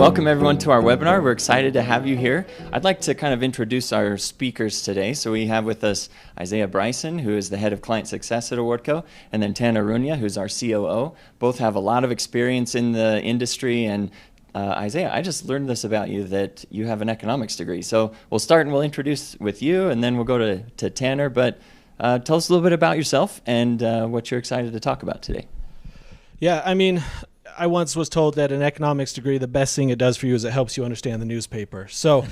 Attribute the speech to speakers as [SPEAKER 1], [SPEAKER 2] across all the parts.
[SPEAKER 1] welcome everyone to our webinar. We're excited to have you here. I'd like to kind of introduce our speakers today. So we have with us Isaiah Bryson, who is the head of client success at Awardco, and then Tanner Runia, who's our COO. Both have a lot of experience in the industry. And Isaiah, I just learned this about you, that you have an economics degree. So we'll start and we'll introduce with you, and then we'll go to Tanner. But tell us a little bit about yourself and what you're excited to talk about today.
[SPEAKER 2] Yeah, I mean, I once was told that an economics degree, the best thing it does for you is it helps you understand the newspaper. So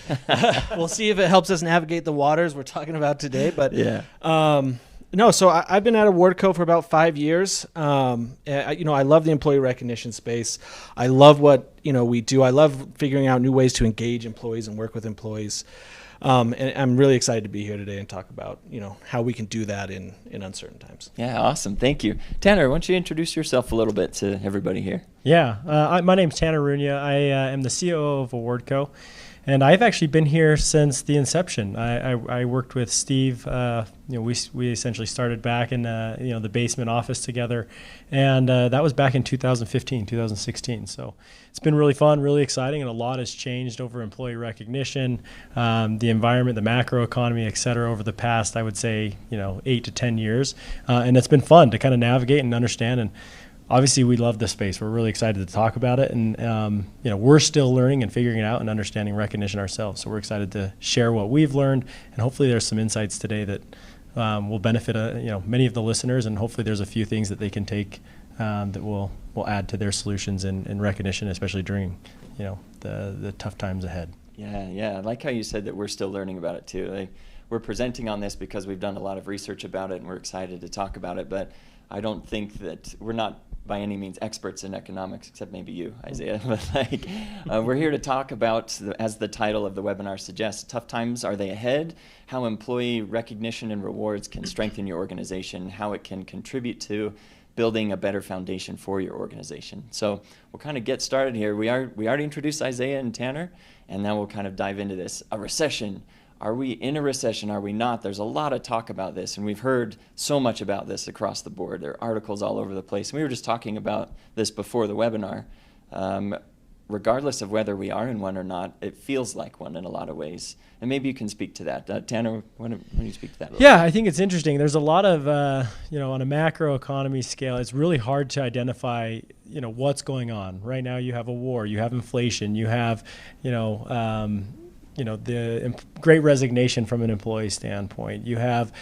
[SPEAKER 2] we'll see if it helps us navigate the waters we're talking about today. But
[SPEAKER 1] yeah.
[SPEAKER 2] So I've been at Awardco for about 5 years. I love the employee recognition space. I love what we do. I love figuring out new ways to engage employees and work with employees. And I'm really excited to be here today and talk about how we can do that in uncertain times.
[SPEAKER 1] Yeah, awesome. Thank you. Tanner, why don't you introduce yourself a little bit to everybody here?
[SPEAKER 3] Yeah, my name's Tanner Runia. I am the COO of Awardco, and I've actually been here since the inception. I worked with Steve. We essentially started back in the basement office together, and that was back in 2015, 2016. So it's been really fun, really exciting, and a lot has changed over employee recognition, the environment, the macro economy, et cetera, over the past, I would say, 8 to 10 years. And it's been fun to kind of navigate and understand. And obviously, we love this space. We're really excited to talk about it. And, we're still learning and figuring it out and understanding recognition ourselves. So we're excited to share what we've learned. And hopefully there's some insights today that will benefit, many of the listeners. And hopefully there's a few things that they can take that will add to their solutions in recognition, especially during, the tough times ahead.
[SPEAKER 1] Yeah. I like how you said that we're still learning about it too. We're presenting on this because we've done a lot of research about it and we're excited to talk about it. But I don't think that we're not by any means experts in economics, except maybe you, Isaiah. But we're here to talk about, as the title of the webinar suggests, tough times, are they ahead? How employee recognition and rewards can strengthen your organization, how it can contribute to building a better foundation for your organization. So we'll kind of get started here. We already introduced Isaiah and Tanner, and now we'll kind of dive into this. A recession. Are we in a recession? Are we not? There's a lot of talk about this, and we've heard so much about this across the board. There are articles all over the place. And we were just talking about this before the webinar. Regardless of whether we are in one or not, it feels like one in a lot of ways. And maybe you can speak to that. Tanner, why don't you speak to that?
[SPEAKER 3] Yeah, I think it's interesting. There's a lot of, on a macro economy scale, it's really hard to identify, what's going on. Right now you have a war, you have inflation, you have, the great resignation from an employee standpoint. You have,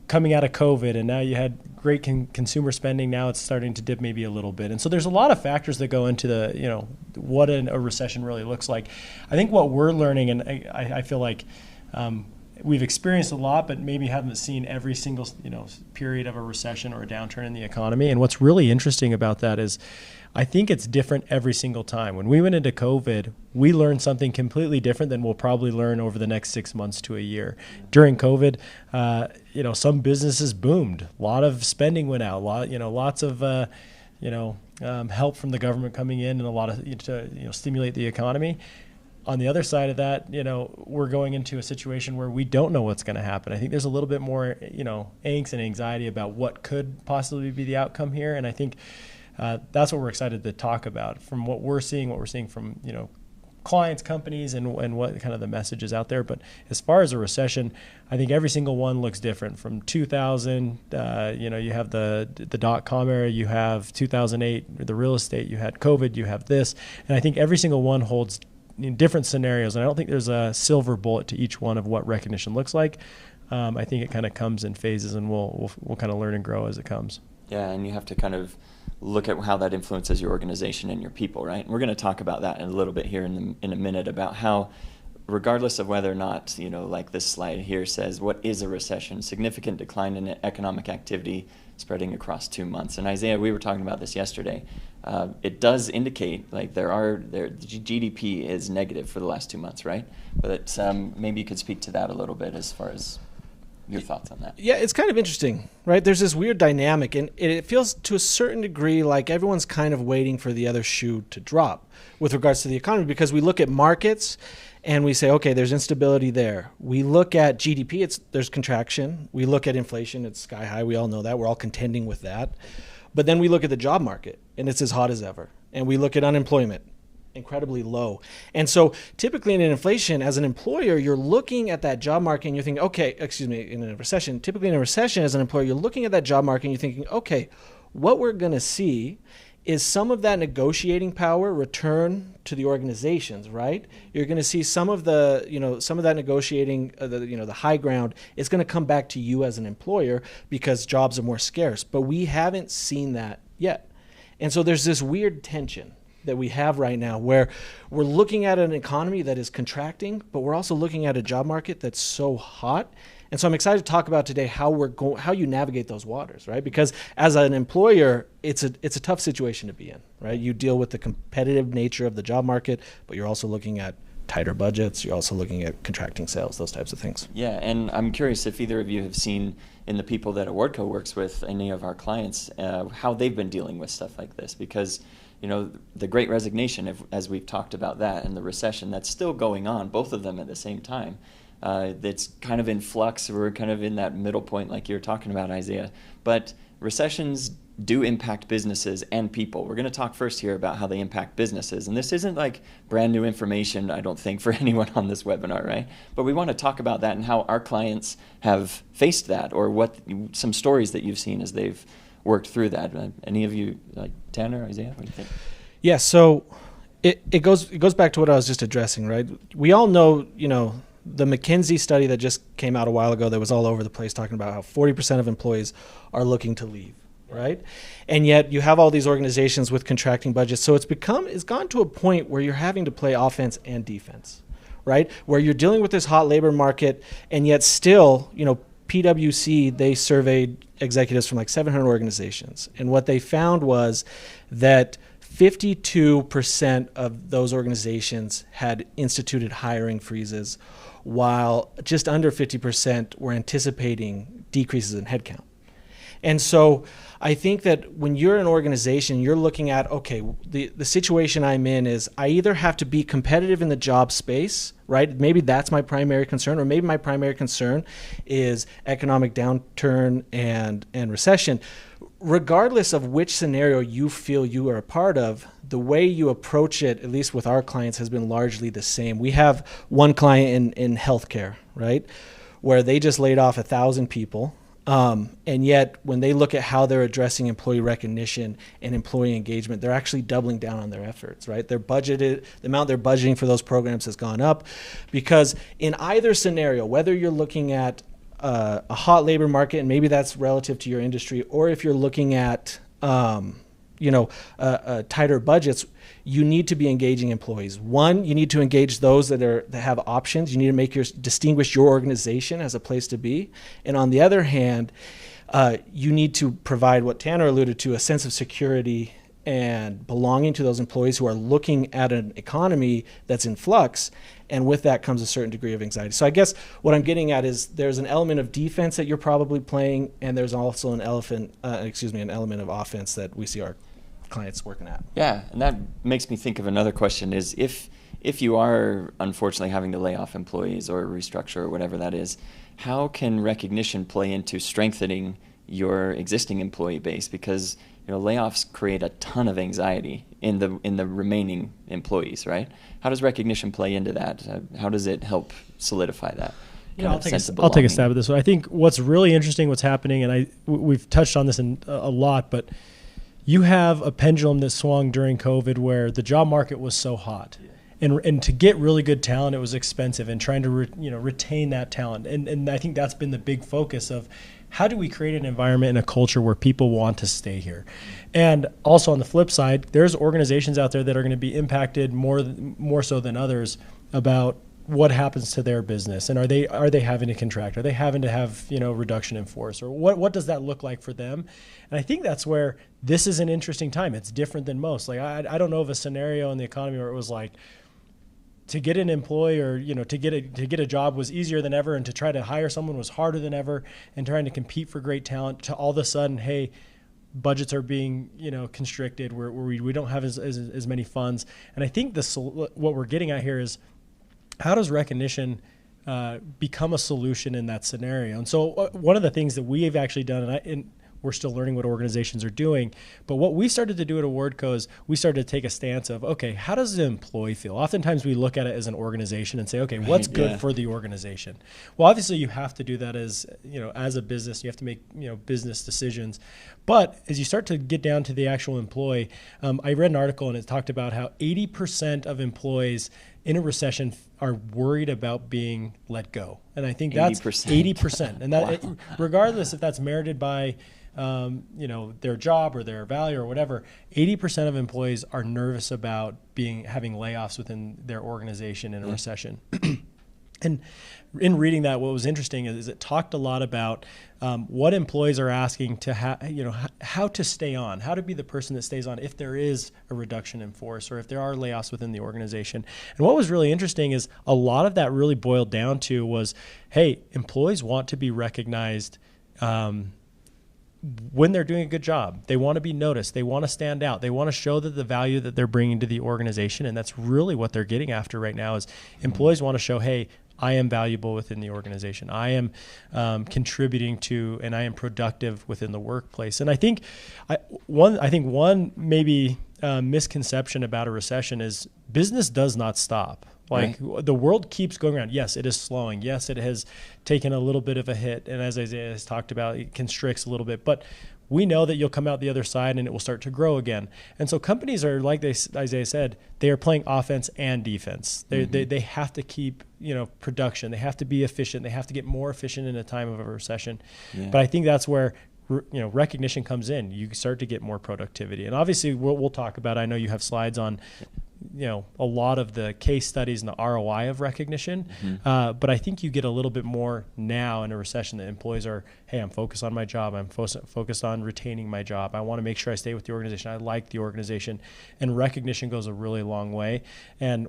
[SPEAKER 3] coming out of COVID, and now you had great consumer spending. Now it's starting to dip maybe a little bit. And so there's a lot of factors that go into the, what a recession really looks like. I think what we're learning, and I feel like we've experienced a lot, but maybe haven't seen every single, period of a recession or a downturn in the economy. And what's really interesting about that is I think it's different every single time. When we went into COVID, we learned something completely different than we'll probably learn over the next 6 months to a year. During COVID, some businesses boomed. A lot of spending went out. Lots of help from the government coming in, and a lot of to stimulate the economy. On the other side of that, we're going into a situation where we don't know what's going to happen. I think there's a little bit more, angst and anxiety about what could possibly be the outcome here, and I think that's what we're excited to talk about. From what we're seeing from clients, companies, and what kind of the message is out there. But as far as a recession, I think every single one looks different. From 2000, you have the dot-com era, you have 2008, the real estate, you had COVID, you have this, and I think every single one holds different scenarios. And I don't think there's a silver bullet to each one of what recognition looks like. I think it kind of comes in phases, and we'll kind of learn and grow as it comes.
[SPEAKER 1] Yeah, and you have to kind of look at how that influences your organization and your people, right? And we're going to talk about that in a little bit here in a minute, about how, regardless of whether or not, like this slide here says, what is a recession? Significant decline in economic activity spreading across 2 months. And Isaiah, we were talking about this yesterday. It does indicate like GDP is negative for the last 2 months, right? But maybe you could speak to that a little bit as far as your thoughts on that.
[SPEAKER 2] Yeah, it's kind of interesting, right? There's this weird dynamic, and it feels to a certain degree like everyone's kind of waiting for the other shoe to drop with regards to the economy, because we look at markets and we say, okay, there's instability there. We look at GDP, there's contraction. We look at inflation, it's sky high. We all know that. We're all contending with that. But then we look at the job market, and it's as hot as ever. And we look at unemployment, incredibly low. And so typically in an inflation, as an employer, you're looking at that job market and you're thinking, okay, in a recession, typically in a recession as an employer, you're looking at that job market and you're thinking, okay, what we're going to see is some of that negotiating power return to the organizations, right? You're going to see some of the, some of that negotiating, the high ground is going to come back to you as an employer because jobs are more scarce. But we haven't seen that yet. And so there's this weird tension that we have right now where we're looking at an economy that is contracting, but we're also looking at a job market that's so hot. And so I'm excited to talk about today how you navigate those waters, right? Because as an employer, it's a tough situation to be in, right? You deal with the competitive nature of the job market, but you're also looking at tighter budgets. You're also looking at contracting sales, those types of things.
[SPEAKER 1] Yeah, and I'm curious if either of you have seen in the people that Awardco works with, any of our clients, how they've been dealing with stuff like this. Because the Great Resignation, as we've talked about that, and the recession, that's still going on, both of them at the same time. That's kind of in flux. We're kind of in that middle point like you're talking about, Isaiah. But recessions do impact businesses and people. We're going to talk first here about how they impact businesses. And this isn't like brand new information, I don't think, for anyone on this webinar, right? But we want to talk about that and how our clients have faced that, or some stories that you've seen as they've worked through that. Any of you, like Tanner, Isaiah, what do you think?
[SPEAKER 2] Yeah, so it goes back to what I was just addressing, right? We all know, the McKinsey study that just came out a while ago that was all over the place talking about how 40% of employees are looking to leave, right? And yet you have all these organizations with contracting budgets. So it's gone to a point where you're having to play offense and defense, right? Where you're dealing with this hot labor market, and yet still, PwC, they surveyed executives from like 700 organizations. And what they found was that 52% of those organizations had instituted hiring freezes, while just under 50% were anticipating decreases in headcount. And so I think that when you're an organization, you're looking at, okay, the situation I'm in is I either have to be competitive in the job space, right? Maybe that's my primary concern, or maybe my primary concern is economic downturn and recession. Regardless of which scenario you feel you are a part of, the way you approach it, at least with our clients, has been largely the same. We have one client in healthcare, right, where they just laid off 1,000 people. And yet when they look at how they're addressing employee recognition and employee engagement, they're actually doubling down on their efforts, right? The amount they're budgeting for those programs has gone up, because in either scenario, whether you're looking at a hot labor market, and maybe that's relative to your industry, or if you're looking at tighter budgets, you need to be engaging employees. One, you need to engage those that have options. You need to distinguish your organization as a place to be. And on the other hand, you need to provide what Tanner alluded to, a sense of security and belonging to those employees who are looking at an economy that's in flux. And with that comes a certain degree of anxiety. So I guess what I'm getting at is there's an element of defense that you're probably playing, and there's also an element of offense that we see our clients working at.
[SPEAKER 1] Yeah, and that makes me think of another question is if you are unfortunately having to lay off employees or restructure or whatever that is, how can recognition play into strengthening your existing employee base? Because layoffs create a ton of anxiety in the remaining employees, right? How does recognition play into that? How does it help solidify that?
[SPEAKER 3] I'll take a stab at this one. I think what's really interesting, what's happening, and we've touched on this a lot, but you have a pendulum that swung during COVID where the job market was so hot. And to get really good talent, it was expensive, and trying to retain that talent. And I think that's been the big focus of how do we create an environment and a culture where people want to stay here. And also on the flip side, there's organizations out there that are going to be impacted more so than others about what happens to their business, and are they having to contract? Are they having to have reduction in force, or what does that look like for them? And I think that's where this is an interesting time. It's different than most. Like I don't know of a scenario in the economy where it was like to get an employee or to get a job was easier than ever, and to try to hire someone was harder than ever, and trying to compete for great talent, to all of a sudden, hey, budgets are being constricted, where we don't have as many funds. And I think what we're getting at here is, how does recognition become a solution in that scenario? And so one of the things that we have actually done, and we're still learning what organizations are doing. But what we started to do at Awardco is we started to take a stance of, okay, how does the employee feel? Oftentimes we look at it as an organization and say, okay, what's good for the organization? Well, obviously you have to do that as a business. You have to make, business decisions. But as you start to get down to the actual employee, I read an article and it talked about how 80% of employees in a recession are worried about being let go. And I think that's 80%. And that, wow. Regardless if that's merited by their job or their value or whatever, 80% of employees are nervous about having layoffs within their organization in a recession. And in reading that, what was interesting is it talked a lot about what employees are asking to how to stay on, how to be the person that stays on if there is a reduction in force or if there are layoffs within the organization. And what was really interesting is a lot of that really boiled down to was, hey, employees want to be recognized when they're doing a good job. They want to be noticed. They want to stand out. They want to show that the value that they're bringing to the organization. And that's really what they're getting after right now is employees want to show, hey, I am valuable within the organization. I am contributing to, and I am productive within the workplace. And I think one maybe misconception about a recession is business does not stop. Like right. The world keeps going around. Yes, it is slowing. Yes, it has taken a little bit of a hit. And as Isaiah has talked about, it constricts a little bit. But we know that you'll come out the other side and it will start to grow again. And so companies are, like Isaiah said, they are playing offense and defense. They have to keep production. They have to be efficient. They have to get more efficient in a time of a recession. Yeah. But I think that's where recognition comes in. You start to get more productivity. And obviously we'll talk about, I know you have slides on a lot of the case studies and the ROI of recognition. But I think you get a little bit more now in a recession that employees are, hey, I'm focused on my job. I'm focused on retaining my job. I want to make sure I stay with the organization. I like the organization. And recognition goes a really long way. And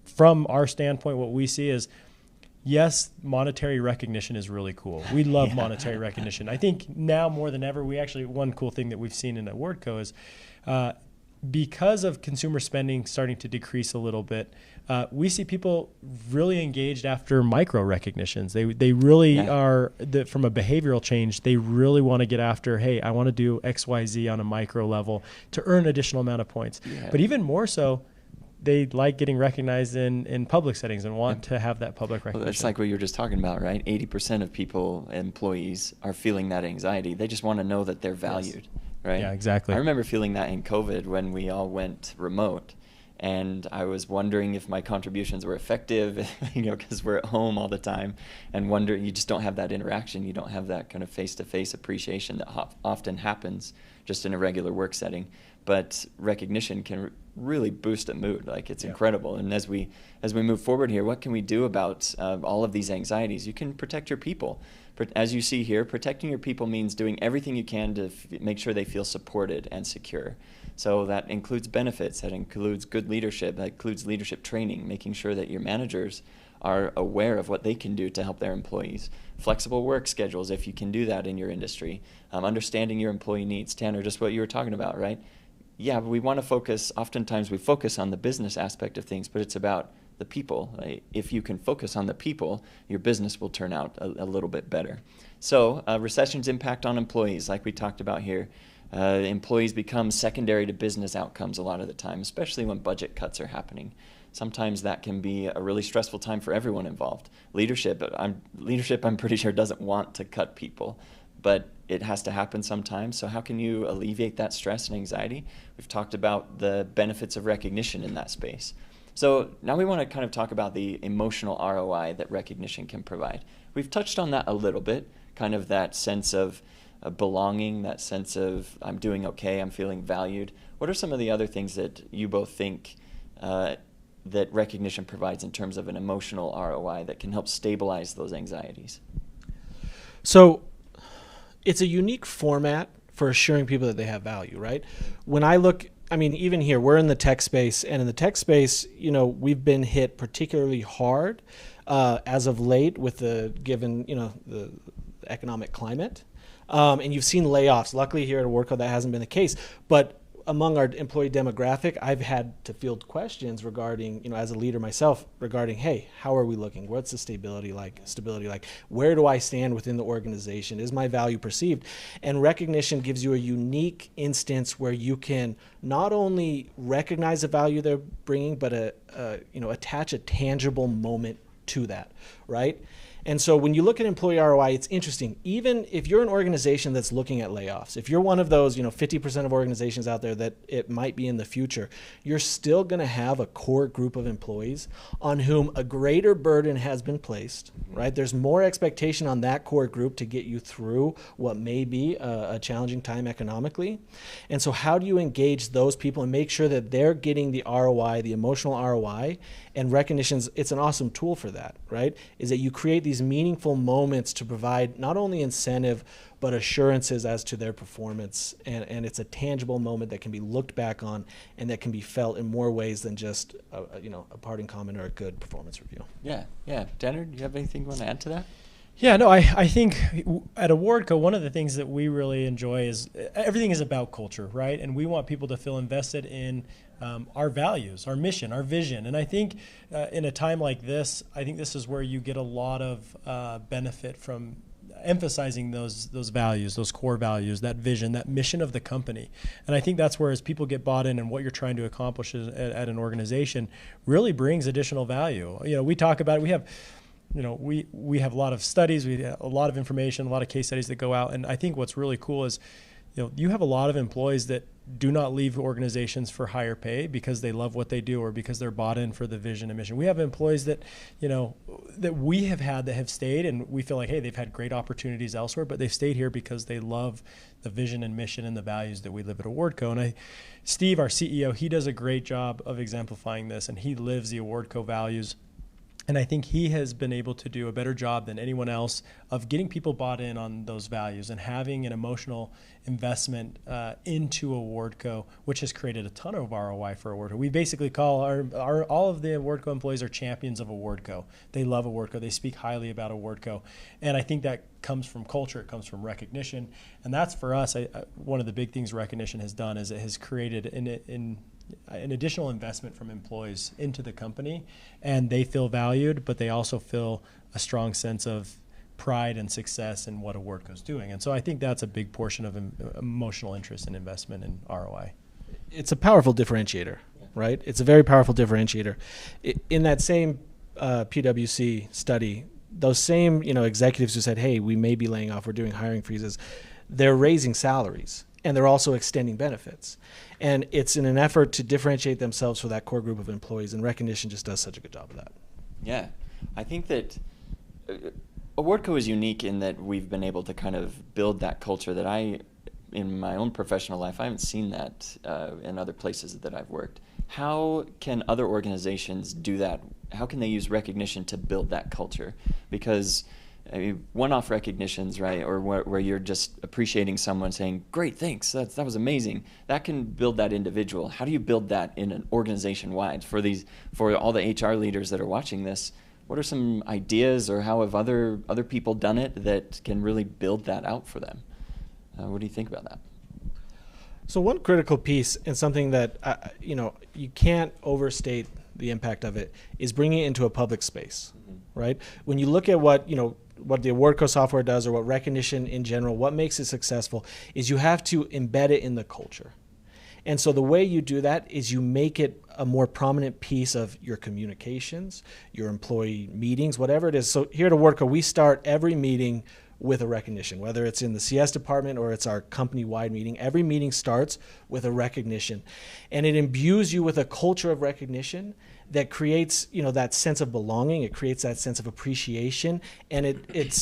[SPEAKER 3] from our standpoint, what we see is, yes, monetary recognition is really cool. We love monetary recognition. I think now more than ever, one cool thing that we've seen in Awardco is because of consumer spending starting to decrease a little bit, we see people really engaged after micro recognitions. They really are, from a behavioral change, they really want to get after, hey, I want to do X, Y, Z on a micro level to earn an additional amount of points. Yeah. But even more so, they like getting recognized in public settings and want to have that public recognition.
[SPEAKER 1] Well, it's like what you were just talking about, right? 80% of employees are feeling that anxiety. They just want to know that they're valued. Yes. Right?
[SPEAKER 3] Yeah, exactly.
[SPEAKER 1] I remember feeling that in COVID when we all went remote, and I was wondering if my contributions were effective, because we're at home all the time, and you just don't have that interaction. You don't have that kind of face-to-face appreciation that often happens just in a regular work setting. But recognition can really boost a mood. Like, it's incredible. And as we move forward here, what can we do about all of these anxieties? You can protect your people. As you see here, protecting your people means doing everything you can to make sure they feel supported and secure. So that includes benefits, that includes good leadership, that includes leadership training, making sure that your managers are aware of what they can do to help their employees. Flexible work schedules, if you can do that in your industry. Understanding your employee needs. Tanner, just what you were talking about, right? Yeah, but we want to focus, oftentimes we focus on the business aspect of things, but it's about the people. If you can focus on the people, your business will turn out a little bit better. So recession's impact on employees, like we talked about here. Employees become secondary to business outcomes a lot of the time, especially when budget cuts are happening. Sometimes that can be a really stressful time for everyone involved. Leadership, I'm pretty sure, doesn't want to cut people, but it has to happen sometimes. So how can you alleviate that stress and anxiety? We've talked about the benefits of recognition in that space. So now we want to kind of talk about the emotional ROI that recognition can provide. We've touched on that a little bit, kind of that sense of belonging, that sense of I'm doing okay, I'm feeling valued. What are some of the other things that you both think that recognition provides in terms of an emotional ROI that can help stabilize those anxieties?
[SPEAKER 2] So it's a unique format for assuring people that they have value, right? When I look, even here, we're in the tech space, and in the tech space, we've been hit particularly hard as of late with the economic climate. And you've seen layoffs. Luckily here at Awardco, that hasn't been the case. But among our employee demographic, I've had to field questions regarding, as a leader myself, regarding, hey, how are we looking? What's the stability like? Where do I stand within the organization? Is my value perceived? And recognition gives you a unique instance where you can not only recognize the value they're bringing, but attach a tangible moment to that, right? And so when you look at employee ROI, it's interesting. Even if you're an organization that's looking at layoffs, if you're one of those, 50% of organizations out there that it might be in the future, you're still going to have a core group of employees on whom a greater burden has been placed, right? There's more expectation on that core group to get you through what may be a challenging time economically. And so how do you engage those people and make sure that they're getting the ROI, the emotional ROI, and recognition's, it's an awesome tool for that, right? Is that you create these meaningful moments to provide not only incentive, but assurances as to their performance. And it's a tangible moment that can be looked back on and that can be felt in more ways than just a parting comment or a good performance review.
[SPEAKER 1] Yeah. Tanner, do you have anything you want to add to that?
[SPEAKER 3] Yeah, no, I think at Awardco, one of the things that we really enjoy is everything is about culture, right? And we want people to feel invested in our values, our mission, our vision. And I think in a time like this, I think this is where you get a lot of benefit from emphasizing those values, those core values, that vision, that mission of the company. And I think that's where, as people get bought in and what you're trying to accomplish at an organization really brings additional value. We talk about it. We have a lot of studies, we have a lot of information, a lot of case studies that go out. And I think what's really cool is, you have a lot of employees that do not leave organizations for higher pay because they love what they do or because they're bought in for the vision and mission. We have employees that, that we have had that have stayed, and we feel like, hey, they've had great opportunities elsewhere, but they've stayed here because they love the vision and mission and the values that we live at Awardco. And Steve, our CEO, he does a great job of exemplifying this, and he lives the Awardco values. And I think he has been able to do a better job than anyone else of getting people bought in on those values and having an emotional investment into Awardco, which has created a ton of ROI for Awardco. We basically call all of the Awardco employees are champions of Awardco. They love Awardco. They speak highly about Awardco. And I think that comes from culture. It comes from recognition. And that's, for us, one of the big things recognition has done is it has created an additional investment from employees into the company, and they feel valued, but they also feel a strong sense of pride and success in what Awardco's doing. And so I think that's a big portion of emotional interest and investment in ROI.
[SPEAKER 2] It's a powerful differentiator, right? It's a very powerful differentiator. In that same PwC study, those same executives who said, hey, we may be laying off, we're doing hiring freezes, they're raising salaries. And they're also extending benefits. And it's in an effort to differentiate themselves for that core group of employees, and recognition just does such a good job of that.
[SPEAKER 1] Yeah. I think that Awardco is unique in that we've been able to kind of build that culture that in my own professional life, I haven't seen that in other places that I've worked. How can other organizations do that? How can they use recognition to build that culture? Because one-off recognitions, right, or where you're just appreciating someone saying, great, thanks, that was amazing, that can build that individual. How do you build that in an organization-wide? For all the HR leaders that are watching this, what are some ideas, or how have other people done it that can really build that out for them? What do you think about that?
[SPEAKER 2] So one critical piece, and something that you can't overstate the impact of it, is bringing it into a public space, right? When you look at what the Awardco software does, or what recognition in general, what makes it successful, is you have to embed it in the culture. And so the way you do that is you make it a more prominent piece of your communications, your employee meetings, whatever it is. So here at Awardco, we start every meeting with a recognition, whether it's in the CS department or it's our company-wide meeting. Every meeting starts with a recognition. And it imbues you with a culture of recognition that creates, that sense of belonging. It creates that sense of appreciation, and it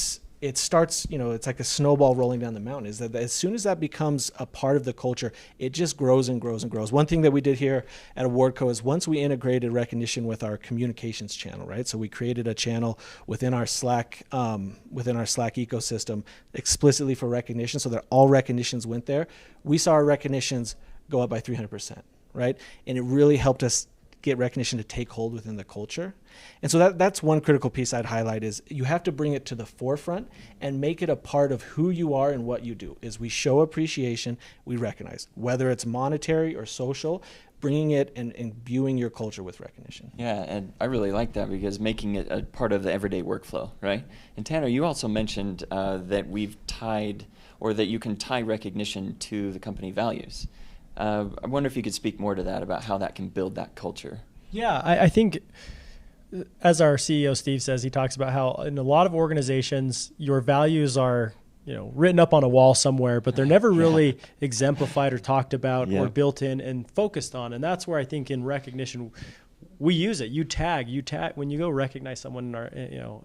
[SPEAKER 2] starts, it's like a snowball rolling down the mountain. Is that as soon as that becomes a part of the culture, it just grows and grows and grows. One thing that we did here at Awardco is once we integrated recognition with our communications channel, right? So we created a channel within our Slack ecosystem explicitly for recognition, so that all recognitions went there. We saw our recognitions go up by 300%, right? And it really helped us get recognition to take hold within the culture. And so that's one critical piece I'd highlight is you have to bring it to the forefront and make it a part of who you are and what you do. Is we show appreciation, we recognize, whether it's monetary or social, bringing it and imbuing your culture with recognition.
[SPEAKER 1] Yeah, and I really like that because making it a part of the everyday workflow, right? And Tanner, you also mentioned that we've tied, or that you can tie recognition to the company values. I wonder if you could speak more to that, about how that can build that culture.
[SPEAKER 3] Yeah, I think, as our CEO Steve says, he talks about how in a lot of organizations, your values are written up on a wall somewhere, but they're never really exemplified or talked about or built in and focused on. And that's where I think in recognition, we use it. You tag when you go recognize someone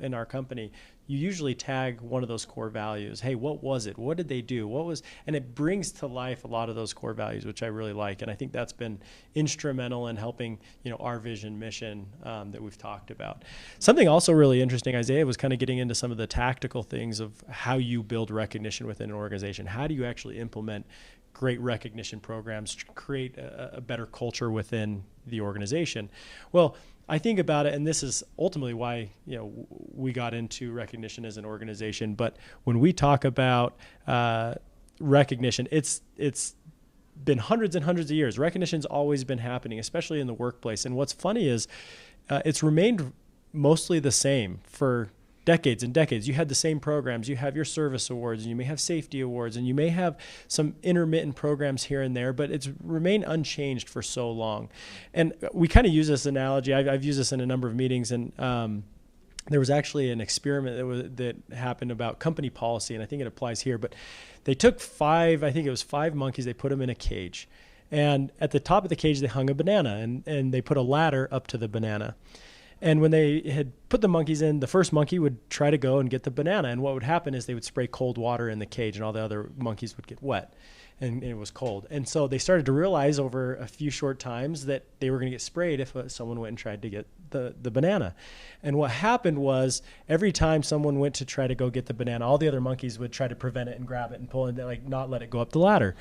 [SPEAKER 3] in our company, you usually tag one of those core values. Hey, what was it? What did they do? And it brings to life a lot of those core values, which I really like. And I think that's been instrumental in helping, our vision, mission that we've talked about. Something also really interesting, Isaiah was kind of getting into some of the tactical things of how you build recognition within an organization. How do you actually implement great recognition programs to create a better culture within the organization? Well, I think about it, and this is ultimately why we got into recognition as an organization. But when we talk about recognition, it's been hundreds and hundreds of years. Recognition's always been happening, especially in the workplace. And what's funny is it's remained mostly the same for decades and decades. You had the same programs. You have your service awards, and you may have safety awards, and you may have some intermittent programs here and there, but it's remained unchanged for so long. And we kind of use this analogy. I've used this in a number of meetings, and there was actually an experiment that happened about company policy, and I think it applies here. But they took five monkeys, they put them in a cage. And at the top of the cage, they hung a banana, and they put a ladder up to the banana. And when they had put the monkeys in, the first monkey would try to go and get the banana. And what would happen is they would spray cold water in the cage, and all the other monkeys would get wet, and it was cold. And so they started to realize over a few short times that they were going to get sprayed if someone went and tried to get the banana. And what happened was every time someone went to try to go get the banana, all the other monkeys would try to prevent it and grab it and pull it, like not let it go up the ladder.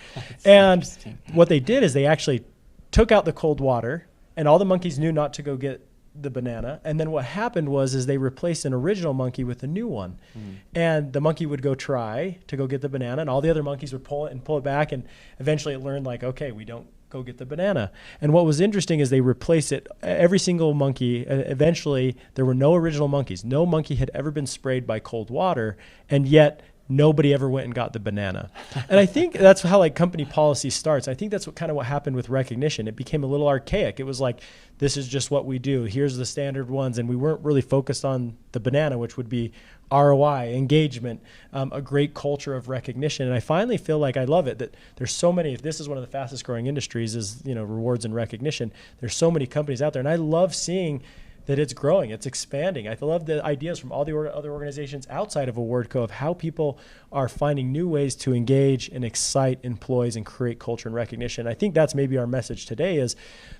[SPEAKER 3] And what they did is they actually took out the cold water, and all the monkeys knew not to go get the banana. And then what happened was they replaced an original monkey with a new one. And the monkey would go try to go get the banana, and all the other monkeys would pull it back, and eventually it learned, like, okay, we don't go get the banana. And what was interesting is they replaced it, every single monkey. Eventually there were no original monkeys. No monkey had ever been sprayed by cold water, and yet nobody ever went and got the banana. And I think that's how company policy starts. I think that's what happened with recognition. It became a little archaic. It was like, this is just what we do. Here's the standard ones. And we weren't really focused on the banana, which would be ROI, engagement, a great culture of recognition. And I finally feel like I love it that there's so many. If this is one of the fastest growing industries is, rewards and recognition, there's so many companies out there. And I love seeing that it's growing, it's expanding. I love the ideas from all the other organizations outside of Awardco of how people are finding new ways to engage and excite employees and create culture and recognition. I think that's maybe our message today is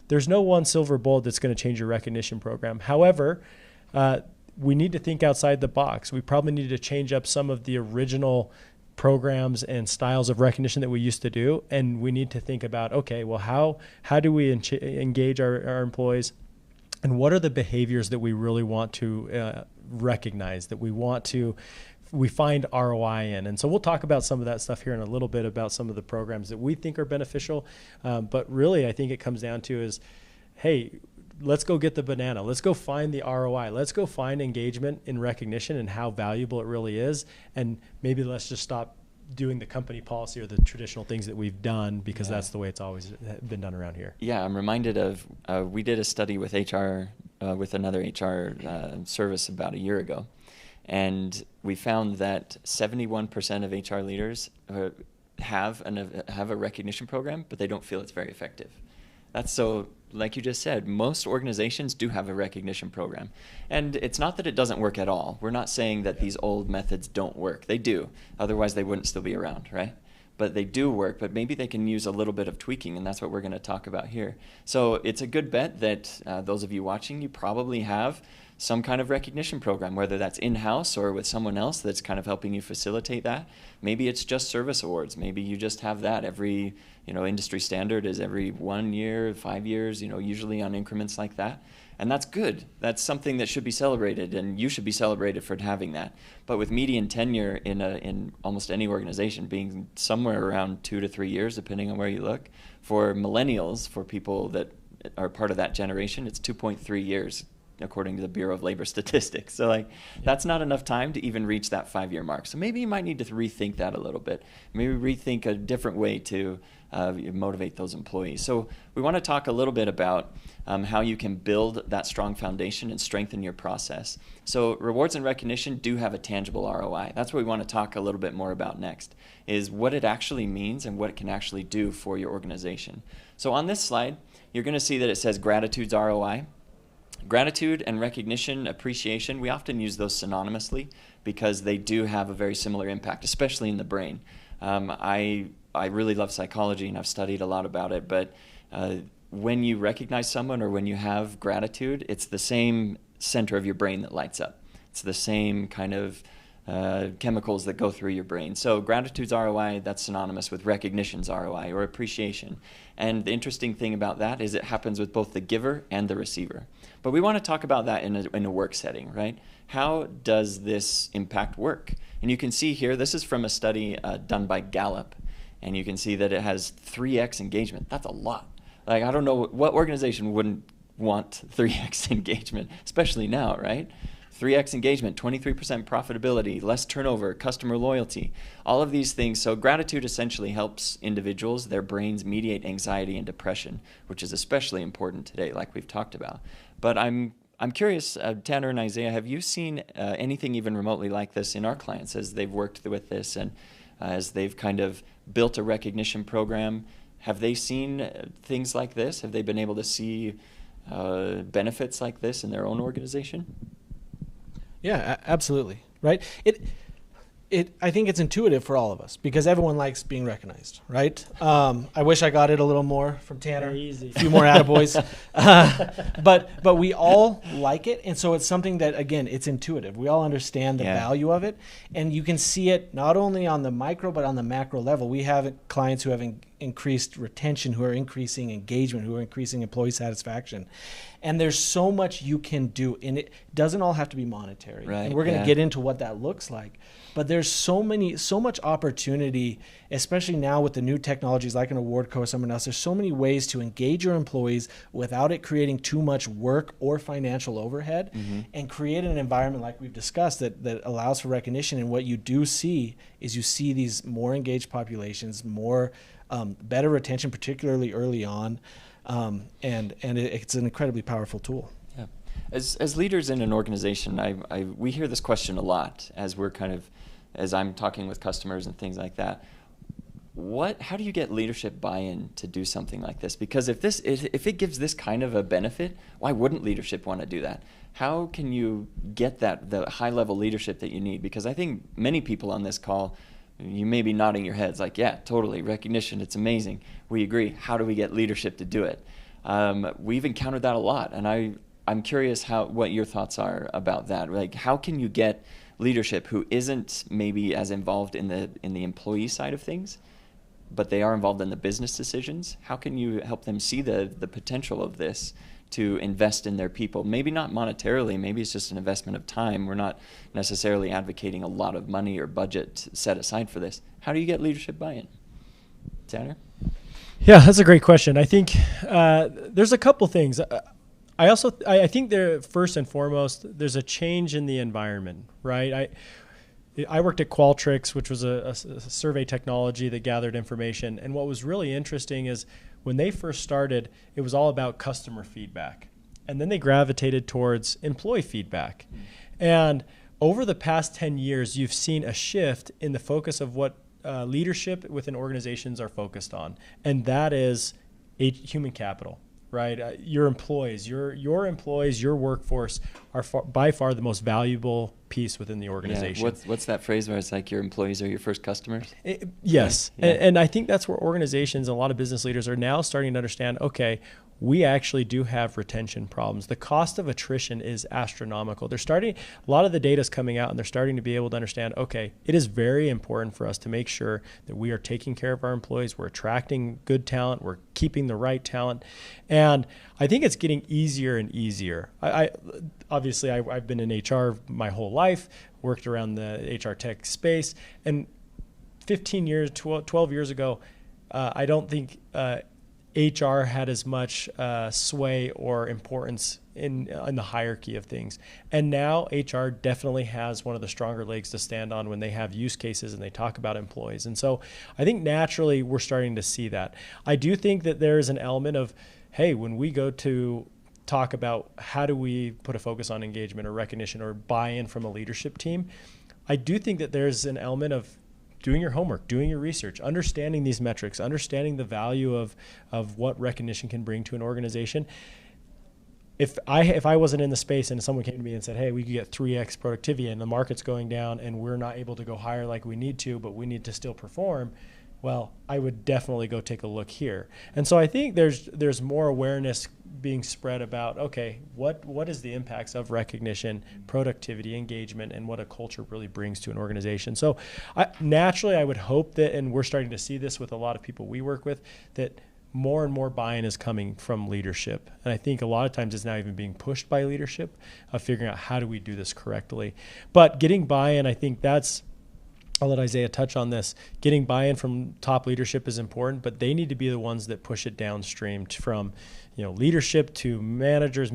[SPEAKER 3] there's no one silver bullet that's going to change your recognition program. However, we need to think outside the box. We probably need to change up some of the original programs and styles of recognition that we used to do. And we need to think about, okay, well, how do we engage our employees? And what are the behaviors that we really want to recognize, that we find ROI in? And so we'll talk about some of that stuff here in a little bit, about some of the programs that we think are beneficial. But really, I think it comes down to is, hey, let's go get the banana. Let's go find the ROI. Let's go find engagement in recognition and how valuable it really is. And maybe let's just stop doing the company policy or the traditional things that we've done, because that's the way it's always been done around here. Yeah,
[SPEAKER 1] I'm reminded of, we did a study with HR, with another HR service about a year ago. And we found that 71% of HR leaders have a recognition program, but they don't feel it's very effective. That's so, like you just said, most organizations do have a recognition program. And it's not that it doesn't work at all. We're not saying that these old methods don't work. They do. Otherwise, they wouldn't still be around, right? but they do work, but maybe they can use a little bit of tweaking, and that's what we're going to talk about here. So it's a good bet that those of you watching, you probably have some kind of recognition program, whether that's in-house or with someone else that's kind of helping you facilitate that. Maybe it's just service awards. Maybe you just have that every, industry standard is every 1 year, 5 years, usually on increments like that. And that's good. That's something that should be celebrated, and you should be celebrated for having that. But with median tenure in almost any organization being somewhere around 2 to 3 years, depending on where you look, for millennials, for people that are part of that generation, it's 2.3 years, according to the Bureau of Labor Statistics. So that's not enough time to even reach that 5-year mark. So maybe you might need to rethink that a little bit. Maybe rethink a different way to motivate those employees. So we want to talk a little bit about how you can build that strong foundation and strengthen your process. So rewards and recognition do have a tangible ROI. That's what we want to talk a little bit more about next, is what it actually means and what it can actually do for your organization. So on this slide, you're going to see that it says gratitude's ROI. Gratitude and recognition, appreciation, we often use those synonymously because they do have a very similar impact, especially in the brain. I really love psychology, and I've studied a lot about it, but when you recognize someone or when you have gratitude, it's the same center of your brain that lights up. It's the same kind of chemicals that go through your brain. So gratitude's ROI, that's synonymous with recognition's ROI or appreciation. And the interesting thing about that is it happens with both the giver and the receiver. But we want to talk about that in a work setting, right? How does this impact work? And you can see here, this is from a study done by Gallup, and you can see that it has 3x engagement. That's a lot. I don't know what organization wouldn't want 3x engagement, especially now, right? 3x engagement, 23% profitability, less turnover, customer loyalty, all of these things. So gratitude essentially helps individuals, their brains mediate anxiety and depression, which is especially important today, like we've talked about. But I'm curious, Tanner and Isaiah, have you seen anything even remotely like this in our clients as they've worked with this and as they've kind of built a recognition program? Have they seen things like this? Have they been able to see benefits like this in their own organization?
[SPEAKER 2] Yeah, absolutely. Right. I think it's intuitive for all of us because everyone likes being recognized, right? I wish I got it a little more from Tanner.
[SPEAKER 3] Very easy.
[SPEAKER 2] A few more attaboys. But we all like it, and so it's something that, again, it's intuitive. We all understand the value of it, and you can see it not only on the micro but on the macro level. We have clients who have increased retention, who are increasing engagement, who are increasing employee satisfaction. And there's so much you can do, and it doesn't all have to be monetary.
[SPEAKER 1] Right,
[SPEAKER 2] and we're going to get into what that looks like. But there's so much opportunity, especially now with the new technologies like an Awardco or someone else. There's so many ways to engage your employees without it creating too much work or financial overhead, and create an environment like we've discussed that allows for recognition. And what you do see is you see these more engaged populations, more better retention, particularly early on. And it's an incredibly powerful tool.
[SPEAKER 1] Yeah, as leaders in an organization, we hear this question a lot as I'm talking with customers and things like that. How do you get leadership buy-in to do something like this? Because if it gives this kind of a benefit, why wouldn't leadership want to do that? How can you get the high-level leadership that you need? Because I think many people on this call, you may be nodding your heads like, yeah, totally, recognition, it's amazing. We agree. How do we get leadership to do it? We've encountered that a lot, and I'm curious what your thoughts are about that. Like, how can you get leadership who isn't maybe as involved in the employee side of things, but they are involved in the business decisions? How can you help them see the potential of this to invest in their people? Maybe not monetarily, maybe it's just an investment of time. We're not necessarily advocating a lot of money or budget set aside for this. How do you get leadership buy-in? Tanner?
[SPEAKER 3] Yeah, that's a great question. I think there's a couple things. I think first and foremost, there's a change in the environment, right? I worked at Qualtrics, which was a survey technology that gathered information. And what was really interesting is when they first started, it was all about customer feedback. And then they gravitated towards employee feedback. And over the past 10 years, you've seen a shift in the focus of what leadership within organizations are focused on. And that is human capital. right? Your employees, your employees, your workforce are by far the most valuable piece within the organization.
[SPEAKER 1] Yeah. What's that phrase where it's like your employees are your first customers?
[SPEAKER 3] Yes.
[SPEAKER 1] Yeah.
[SPEAKER 3] And I think that's where organizations and a lot of business leaders are now starting to understand, okay, we actually do have retention problems. The cost of attrition is astronomical. A lot of the data is coming out and they're starting to be able to understand, okay, it is very important for us to make sure that we are taking care of our employees, we're attracting good talent, we're keeping the right talent. And I think it's getting easier and easier. Obviously, I've been in HR my whole life, worked around the HR tech space, and 12 years ago, I don't think HR had as much sway or importance in the hierarchy of things. And now HR definitely has one of the stronger legs to stand on when they have use cases and they talk about employees. And so I think naturally we're starting to see that. I do think that there is an element of, hey, when we go to talk about how do we put a focus on engagement or recognition or buy-in from a leadership team, I do think that there's an element of doing your homework, doing your research, understanding these metrics, understanding the value of what recognition can bring to an organization. If I wasn't in the space and someone came to me and said, hey, we could get 3x productivity and the market's going down and we're not able to go higher like we need to, but we need to still perform, well, I would definitely go take a look here. And so I think there's more awareness being spread about, okay, what is the impacts of recognition, productivity, engagement, and what a culture really brings to an organization. So naturally, I would hope that, and we're starting to see this with a lot of people we work with, that more and more buy-in is coming from leadership. And I think a lot of times it's now even being pushed by leadership of figuring out how do we do this correctly. But getting buy-in, I think I'll let Isaiah touch on this. Getting buy-in from top leadership is important, but they need to be the ones that push it downstream from, leadership to managers,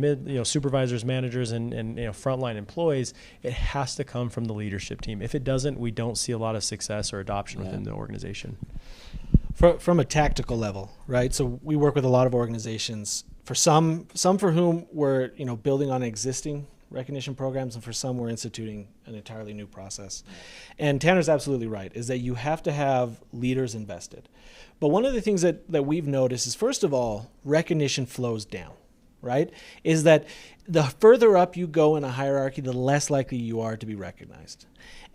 [SPEAKER 3] supervisors, managers, and frontline employees. It has to come from the leadership team. If it doesn't, we don't see a lot of success or adoption within the organization.
[SPEAKER 2] From a tactical level, right? So we work with a lot of organizations. For some for whom we're building on existing recognition programs, and for some we're instituting an entirely new process. And Tanner's absolutely right, is that you have to have leaders invested. But one of the things that we've noticed is, first of all, recognition flows down, right? Is that the further up you go in a hierarchy, the less likely you are to be recognized.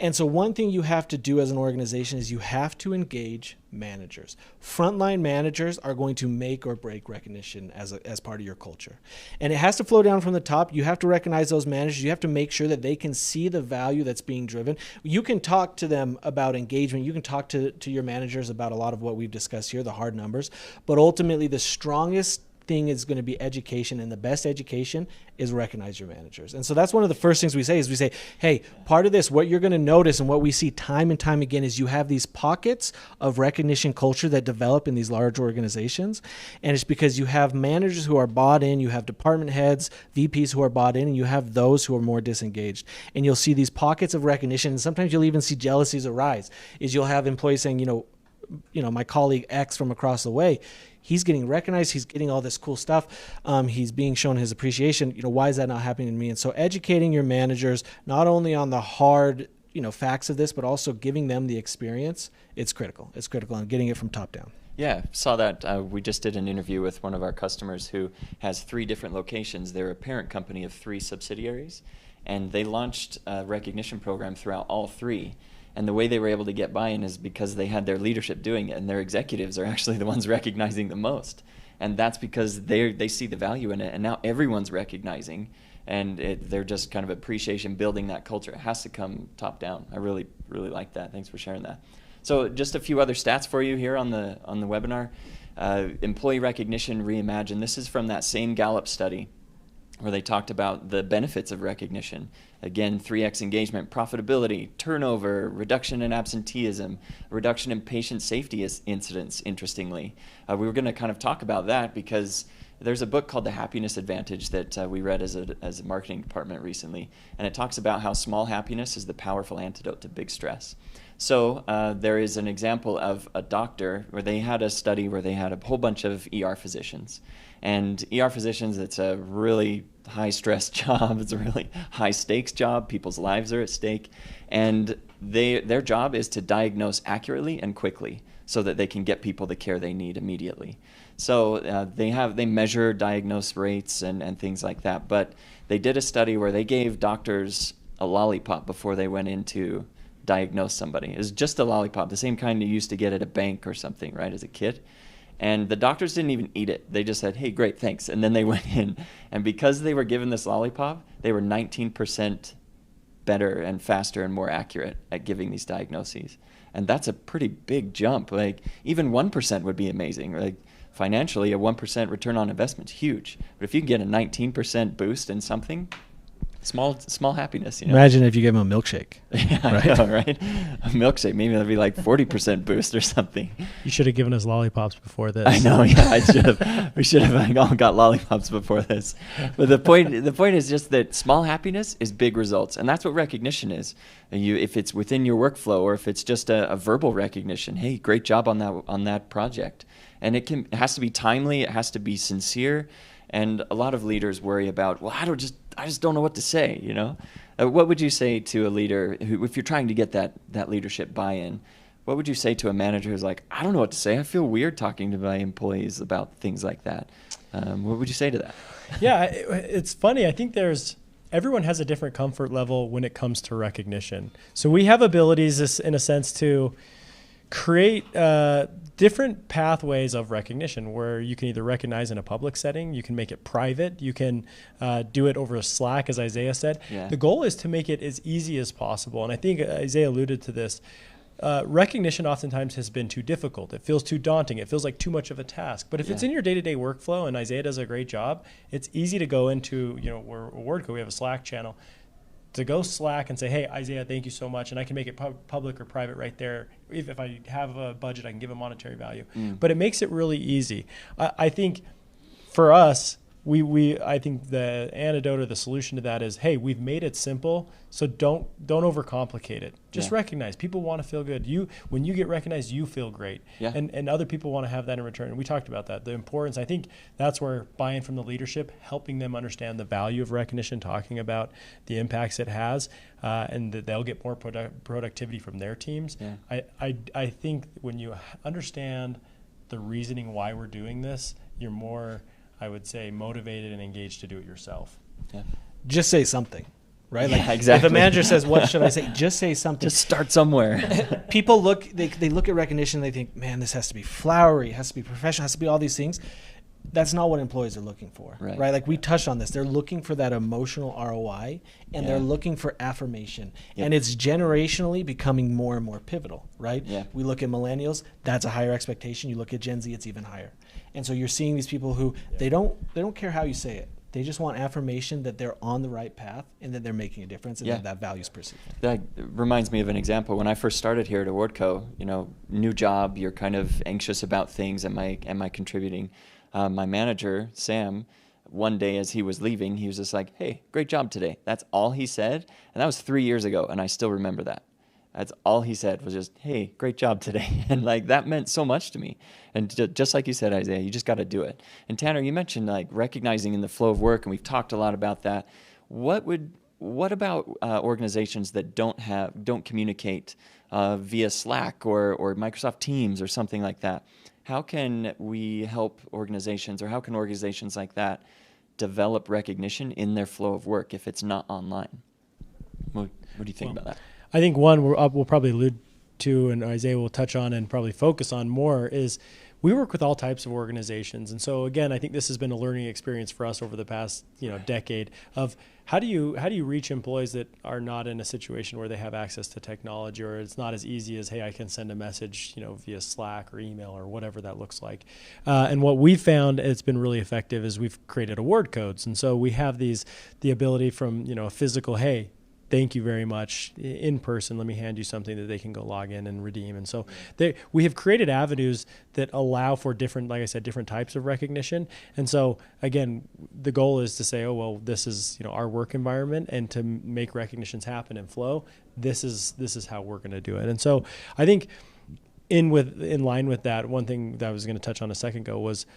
[SPEAKER 2] And so one thing you have to do as an organization is you have to engage managers. Frontline managers are going to make or break recognition as part of your culture. And it has to flow down from the top. You have to recognize those managers. You have to make sure that they can see the value that's being driven. You can talk to them about engagement. You can talk to your managers about a lot of what we've discussed here, the hard numbers. But ultimately, the strongest thing is going to be education, and the best education is recognize your managers. And so that's one of the first things we say, hey, part of this, what you're going to notice and what we see time and time again is you have these pockets of recognition culture that develop in these large organizations. And it's because you have managers who are bought in, you have department heads, VPs who are bought in, and you have those who are more disengaged. And you'll see these pockets of recognition, and sometimes you'll even see jealousies arise. You'll have employees saying, my colleague X from across the way, he's getting recognized, he's getting all this cool stuff, he's being shown his appreciation, why is that not happening to me? And so educating your managers, not only on the hard, facts of this, but also giving them the experience, it's critical. It's critical, and getting it from top down.
[SPEAKER 1] Yeah, saw that. We just did an interview with one of our customers who has 3 different locations. They're a parent company of 3 subsidiaries, and they launched a recognition program throughout all 3. And the way they were able to get buy-in is because they had their leadership doing it, and their executives are actually the ones recognizing the most. And that's because they see the value in it, and now everyone's recognizing, and they're just kind of appreciation, building that culture. It has to come top down. I really, really like that. Thanks for sharing that. So just a few other stats for you here on the webinar. Employee recognition reimagined. This is from that same Gallup study where they talked about the benefits of recognition. Again, 3x engagement, profitability, turnover, reduction in absenteeism, reduction in patient safety incidents, interestingly. We were going to kind of talk about that because there's a book called The Happiness Advantage that we read as a marketing department recently, and it talks about how small happiness is the powerful antidote to big stress. So there is an example of a doctor where they had a study where they had a whole bunch of ER physicians. And ER physicians, it's a really high-stress job. It's a really high-stakes job. People's lives are at stake. And their job is to diagnose accurately and quickly. so that they can get people the care they need immediately. So they measure diagnose rates and things like that. But they did a study where they gave doctors a lollipop before they went in to diagnose somebody. It was just a lollipop, the same kind you used to get at a bank or something, right, as a kid. And the doctors didn't even eat it. They just said, hey, great, thanks. And then they went in. And because they were given this lollipop, they were 19% better and faster and more accurate at giving these diagnoses. And that's a pretty big jump. Like, even 1% would be amazing. Like, financially, a 1% return on investment is huge. But if you can get a 19% boost in something, small happiness, you know.
[SPEAKER 2] Imagine if you gave them a milkshake.
[SPEAKER 1] Yeah,
[SPEAKER 2] right?
[SPEAKER 1] I know, right? A milkshake, maybe that'd be like 40% boost or something.
[SPEAKER 3] You should have given us lollipops before this.
[SPEAKER 1] I know, yeah, I should have. We should have like, all got lollipops before this. But the point is just that small happiness is big results, and that's what recognition is. If it's within your workflow, or if it's just a verbal recognition, hey, great job on that project, and it has to be timely, it has to be sincere. And a lot of leaders worry about, well, I just don't know what to say, you know? What would you say to a leader who, if you're trying to get that leadership buy-in, what would you say to a manager who's like, I don't know what to say. I feel weird talking to my employees about things like that. What would you say to that?
[SPEAKER 3] Yeah, it's funny. I think everyone has a different comfort level when it comes to recognition. So we have abilities, in a sense, to create different pathways of recognition where you can either recognize in a public setting, you can make it private, you can do it over Slack, as Isaiah said.
[SPEAKER 1] Yeah.
[SPEAKER 3] The goal is to make it as easy as possible. And I think Isaiah alluded to this. Recognition oftentimes has been too difficult. It feels too daunting. It feels like too much of a task. But if it's in your day-to-day workflow, and Isaiah does a great job, it's easy to go into, we're Awardco, we have a Slack channel, to go Slack and say, hey, Isaiah, thank you so much. And I can make it public or private right there. If I have a budget, I can give a monetary value. But it makes it really easy. I think for us, I think the antidote or the solution to that is, hey, we've made it simple, so don't overcomplicate it. Just recognize. People want to feel good. When you get recognized, you feel great. Yeah. And other people want to have that in return. And we talked about that. The importance, I think that's where buy-in from the leadership, helping them understand the value of recognition, talking about the impacts it has, and that they'll get more productivity from their teams. Yeah. I think when you understand the reasoning why we're doing this, you're more, I would say, motivated and engaged to do it yourself.
[SPEAKER 2] Yeah. Just say something, right?
[SPEAKER 1] Yeah, exactly.
[SPEAKER 2] If a manager says, what should I say? Just say something.
[SPEAKER 1] Just start somewhere.
[SPEAKER 2] People they look at recognition, they think, man, this has to be flowery, it has to be professional, it has to be all these things. That's not what employees are looking for, right? Like we touched on this. They're looking for that emotional ROI, and they're looking for affirmation. Yep. And it's generationally becoming more and more pivotal, right? Yeah. We look at millennials, that's a higher expectation. You look at Gen Z, it's even higher. And so you're seeing these people who they don't care how you say it. They just want affirmation that they're on the right path and that they're making a difference and that value is perceived.
[SPEAKER 1] That reminds me of an example. When I first started here at Awardco, new job, you're kind of anxious about things. Am I contributing? My manager, Sam, one day as he was leaving, he was just like, hey, great job today. That's all he said. And that was 3 years ago, and I still remember that. That's all he said was just, hey, great job today. And like that meant so much to me. And just like you said, Isaiah, you just got to do it. And Tanner, you mentioned like recognizing in the flow of work, and we've talked a lot about that. What about organizations that don't communicate via Slack or Microsoft Teams or something like that? How can we help organizations, or how can organizations like that develop recognition in their flow of work if it's not online? What do you think about that?
[SPEAKER 3] I think one we'll probably allude to, and Isaiah will touch on and probably focus on more, is we work with all types of organizations. And so again, I think this has been a learning experience for us over the past decade of how do you reach employees that are not in a situation where they have access to technology, or it's not as easy as, hey, I can send a message via Slack or email or whatever that looks like. And what we found it's been really effective is we've created award codes. And so we have the ability from a physical, hey, thank you very much, in person, let me hand you something that they can go log in and redeem. And so we have created avenues that allow for different, like I said, different types of recognition. And so again, the goal is to say, oh, well, this is our work environment, and to make recognitions happen and flow, this is how we're going to do it. And so I think in line with that, one thing that I was going to touch on a second ago was,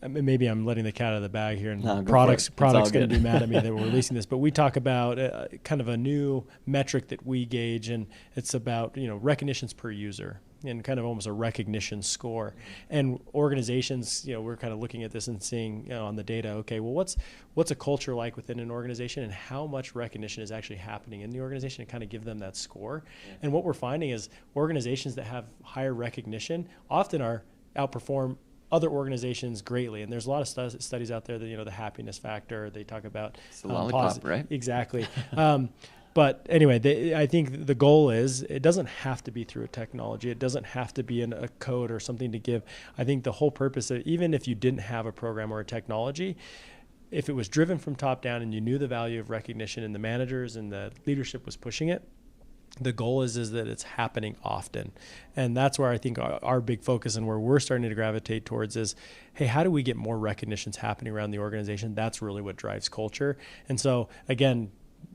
[SPEAKER 3] maybe I'm letting the cat out of the bag here, and products going to be mad at me that we're releasing this. But we talk about kind of a new metric that we gauge, and it's about recognitions per user. and kind of almost a recognition score. And organizations, we're kind of looking at this and seeing on the data, okay, well, what's a culture like within an organization, and how much recognition is actually happening in the organization, and kind of give them that score. Yeah. And what we're finding is organizations that have higher recognition often outperform other organizations greatly. And there's a lot of studies out there that, the happiness factor, they talk about.
[SPEAKER 1] It's the lollipop, right?
[SPEAKER 3] Exactly. But anyway, I think the goal is it doesn't have to be through a technology. It doesn't have to be in a code or something to give. I think the whole purpose of, even if you didn't have a program or a technology, if it was driven from top down and you knew the value of recognition and the managers and the leadership was pushing it, the goal is that it's happening often. And that's where I think our big focus and where we're starting to gravitate towards is, hey, how do we get more recognitions happening around the organization? That's really what drives culture. And so, again,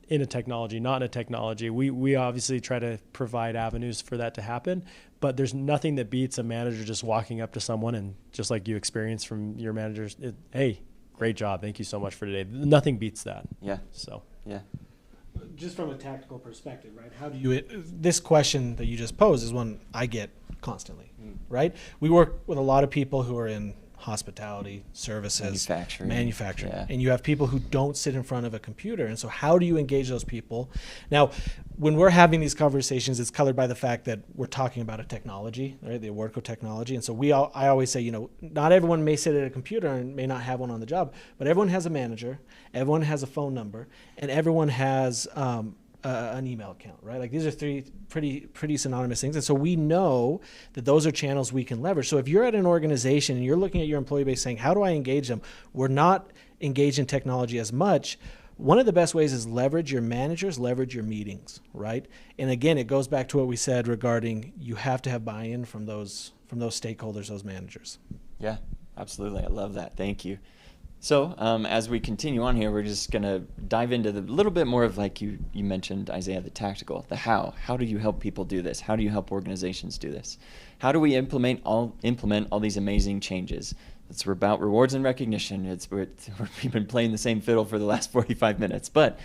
[SPEAKER 3] in a technology, not in a technology, we obviously try to provide avenues for that to happen, but there's nothing that beats a manager just walking up to someone and, just like you experienced from your managers, hey, great job, thank you so much for today. Nothing beats that.
[SPEAKER 1] Yeah.
[SPEAKER 3] So,
[SPEAKER 1] yeah.
[SPEAKER 2] Just from a tactical perspective, right? How do you, this question that you just posed is one I get constantly, right? We work with a lot of people who are in hospitality, services, manufacturing. Yeah. And you have people who don't sit in front of a computer. And so how do you engage those people? Now, when we're having these conversations, it's colored by the fact that we're talking about a technology, right? The Awardco technology. And so I always say, not everyone may sit at a computer and may not have one on the job, but everyone has a manager, everyone has a phone number, and everyone has an email account, right? Like, these are three pretty synonymous things. And so we know that those are channels we can leverage. So if you're at an organization and you're looking at your employee base saying, how do I engage them? We're not engaged in technology as much. One of the best ways is leverage your managers, leverage your meetings, right? And again, it goes back to what we said regarding you have to have buy-in from those stakeholders, those managers.
[SPEAKER 1] Yeah, absolutely. I love that. Thank you. So as we continue on here, we're just going to dive into the little bit more of, like you mentioned, Isaiah, the tactical, the how. How do you help people do this? How do you help organizations do this? How do we implement all these amazing changes? It's about rewards and recognition. We've been playing the same fiddle for the last 45 minutes, but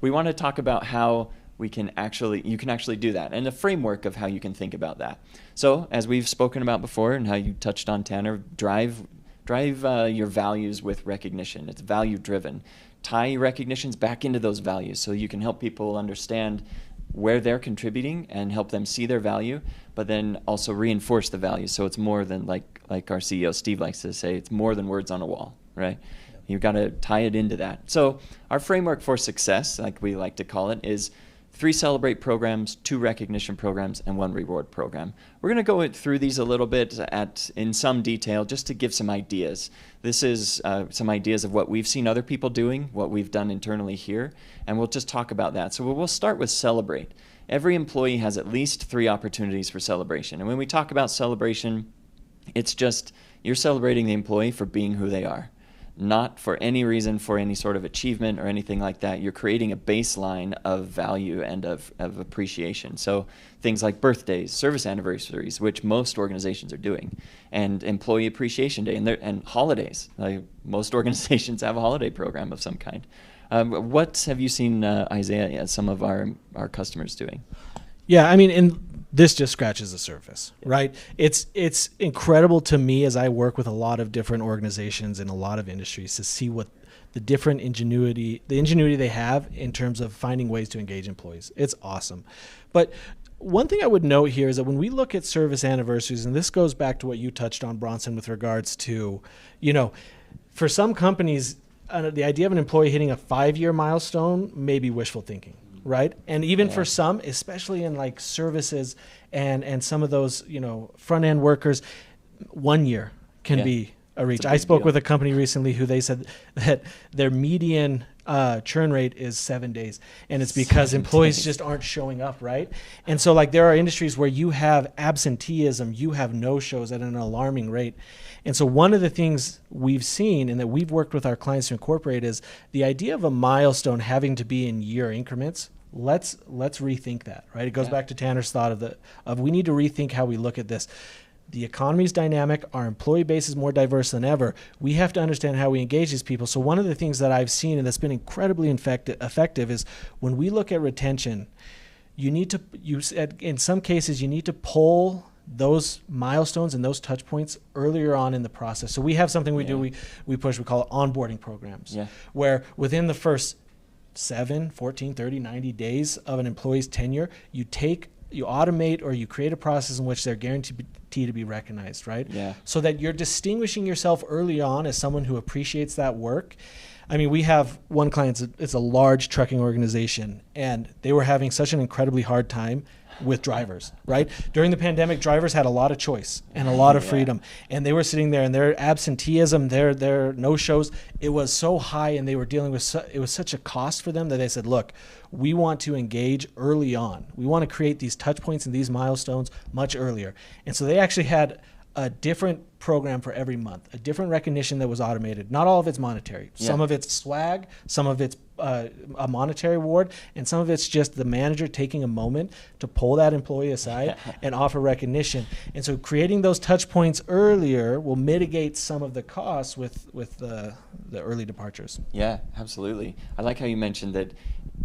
[SPEAKER 1] we want to talk about how you can actually do that, and the framework of how you can think about that. So as we've spoken about before, and how you touched on, Tanner, drive your values with recognition. It's value driven. Tie your recognitions back into those values so you can help people understand where they're contributing and help them see their value, but then also reinforce the value. So it's more than, like our CEO Steve likes to say, it's more than words on a wall, right? Yeah. You've got to tie it into that. So our framework for success, like we like to call it, is 3 celebrate programs, 2 recognition programs, and 1 reward program. We're going to go through these a little bit in some detail just to give some ideas. This is some ideas of what we've seen other people doing, what we've done internally here, and we'll just talk about that. So we'll start with celebrate. Every employee has at least 3 opportunities for celebration. And when we talk about celebration, it's just you're celebrating the employee for being who they are. Not for any reason, for any sort of achievement or anything like that. You're creating a baseline of value and of appreciation. So things like birthdays, service anniversaries, which most organizations are doing, and Employee Appreciation Day, and holidays. Like, most organizations have a holiday program of some kind. What have you seen, Isaiah, some of our customers doing?
[SPEAKER 2] Yeah, I mean, and this just scratches the surface, right? It's incredible to me as I work with a lot of different organizations in a lot of industries to see what the different ingenuity they have in terms of finding ways to engage employees. It's awesome. But one thing I would note here is that when we look at service anniversaries, and this goes back to what you touched on, Bronson, with regards to, for some companies, the idea of an employee hitting a 5-year milestone may be wishful thinking. Right. And even for some, especially in like services and some of those, front end workers, 1 year can be a reach. I spoke with a company recently who they said that their median churn rate is 7 days. And it's because employees just aren't showing up. Right. And so like there are industries where you have absenteeism, you have no shows at an alarming rate. And so one of the things we've seen and that we've worked with our clients to incorporate is the idea of a milestone having to be in year increments. Let's rethink that, right? It goes back to Tanner's thought of we need to rethink how we look at this. The economy is dynamic. Our employee base is more diverse than ever. We have to understand how we engage these people. So one of the things that I've seen and that's been incredibly effective is when we look at retention, in some cases, you need to pull those milestones and those touch points earlier on in the process. So we have something we do, we push, we call it onboarding programs, where within the first 7, 14, 30, 90 days of an employee's tenure, you automate or you create a process in which they're guaranteed to be recognized, right?
[SPEAKER 1] Yeah.
[SPEAKER 2] So that you're distinguishing yourself early on as someone who appreciates that work. I mean, we have one client, it's a large trucking organization, and they were having such an incredibly hard time with drivers, right? During the pandemic, drivers had a lot of choice and a lot of freedom, and they were sitting there, and their absenteeism, their no-shows, it was so high, and they were dealing with, it was such a cost for them that they said, look, we want to engage early on. We want to create these touch points and these milestones much earlier. And so they actually had a different program for every month, a different recognition that was automated. Not all of it's monetary. Some of it's swag, some of it's a monetary reward, and some of it's just the manager taking a moment to pull that employee aside and offer recognition. And so creating those touch points earlier will mitigate some of the costs with the early departures.
[SPEAKER 1] Yeah, absolutely. I like how you mentioned that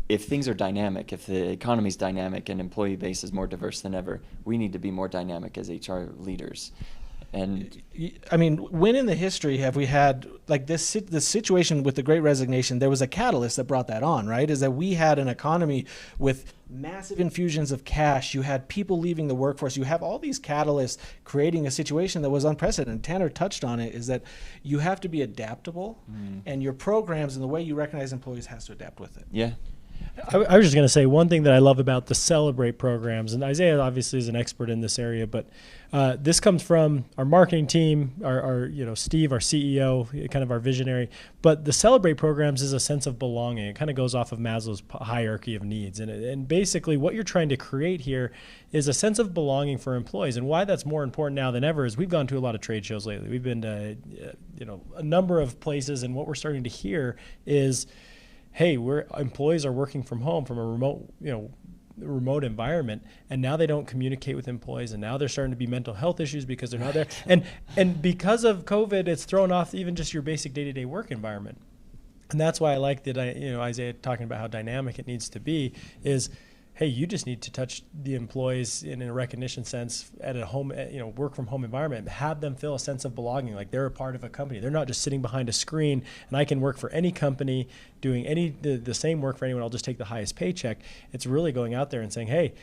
[SPEAKER 1] if things are dynamic, if the economy's dynamic and employee base is more diverse than ever, we need to be more dynamic as HR leaders. And
[SPEAKER 2] I mean, when in the history have we had like this situation with the Great Resignation? There was a catalyst that brought that on, right? Is that we had an economy with massive infusions of cash. You had people leaving the workforce. You have all these catalysts creating a situation that was unprecedented. Tanner touched on it, is that you have to be adaptable, and your programs and the way you recognize employees has to adapt with it.
[SPEAKER 1] yeah.
[SPEAKER 3] I was just going to say one thing that I love about the Celebrate programs, and Isaiah obviously is an expert in this area, but this comes from our marketing team, our Steve, our CEO, kind of our visionary. But the Celebrate programs is a sense of belonging. It kind of goes off of Maslow's hierarchy of needs, and basically what you're trying to create here is a sense of belonging for employees. And why that's more important now than ever is we've gone to a lot of trade shows lately. We've been to a number of places, and what we're starting to hear is, hey, employees are working from home from a remote environment, and now they don't communicate with employees, and now they're starting to be mental health issues because they're not there. And because of COVID, it's thrown off even just your basic day-to-day work environment. And that's why I like that Isaiah talking about how dynamic it needs to be is, hey, you just need to touch the employees in a recognition sense at a home, work from home environment, have them feel a sense of belonging, like they're a part of a company. They're not just sitting behind a screen, and I can work for any company doing the same work for anyone. I'll just take the highest paycheck. It's really going out there and saying, hey,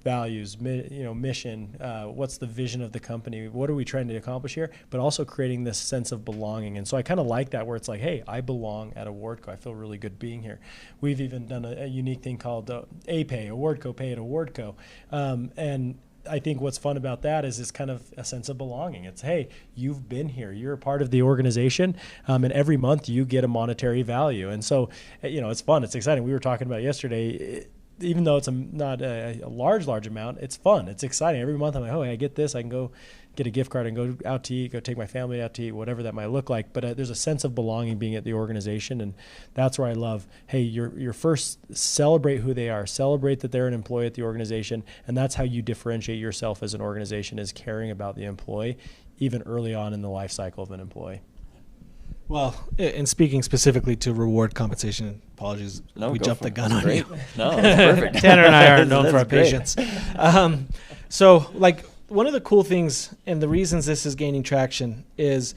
[SPEAKER 3] values, mission, what's the vision of the company, what are we trying to accomplish here, but also creating this sense of belonging. And so I kind of like that, where it's like, hey, I belong at Awardco. I feel really good being here. We've even done a unique thing called A-Pay, Awardco Pay at Awardco. And I think what's fun about that is it's kind of a sense of belonging. It's, hey, you've been here, you're a part of the organization, and every month you get a monetary value. And so, it's fun, it's exciting. We were talking about yesterday, even though it's not a large amount, it's fun. It's exciting. Every month I'm like, oh, I get this. I can go get a gift card and go out to eat, go take my family out to eat, whatever that might look like. But there's a sense of belonging being at the organization, and that's where I love, hey, you're first celebrate who they are, celebrate that they're an employee at the organization, and that's how you differentiate yourself as an organization, is caring about the employee even early on in the life cycle of an employee.
[SPEAKER 2] Well, and speaking specifically to reward compensation, apologies, we jumped the gun on you.
[SPEAKER 1] No, that's perfect.
[SPEAKER 2] Tanner and I aren't known for our
[SPEAKER 1] great.
[SPEAKER 2] patience. So, one of the cool things and the reasons this is gaining traction is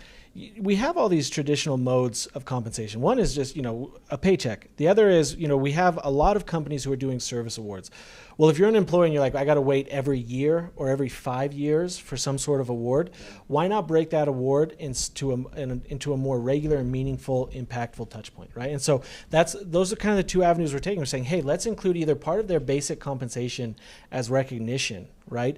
[SPEAKER 2] we have all these traditional modes of compensation. One is just, a paycheck. The other is, we have a lot of companies who are doing service awards. Well, if you're an employee and you're like, I got to wait every year or every 5 years for some sort of award, why not break that award into a more regular and meaningful, impactful touch point, right? And so those are kind of the two avenues we're taking. We're saying, hey, let's include either part of their basic compensation as recognition, right?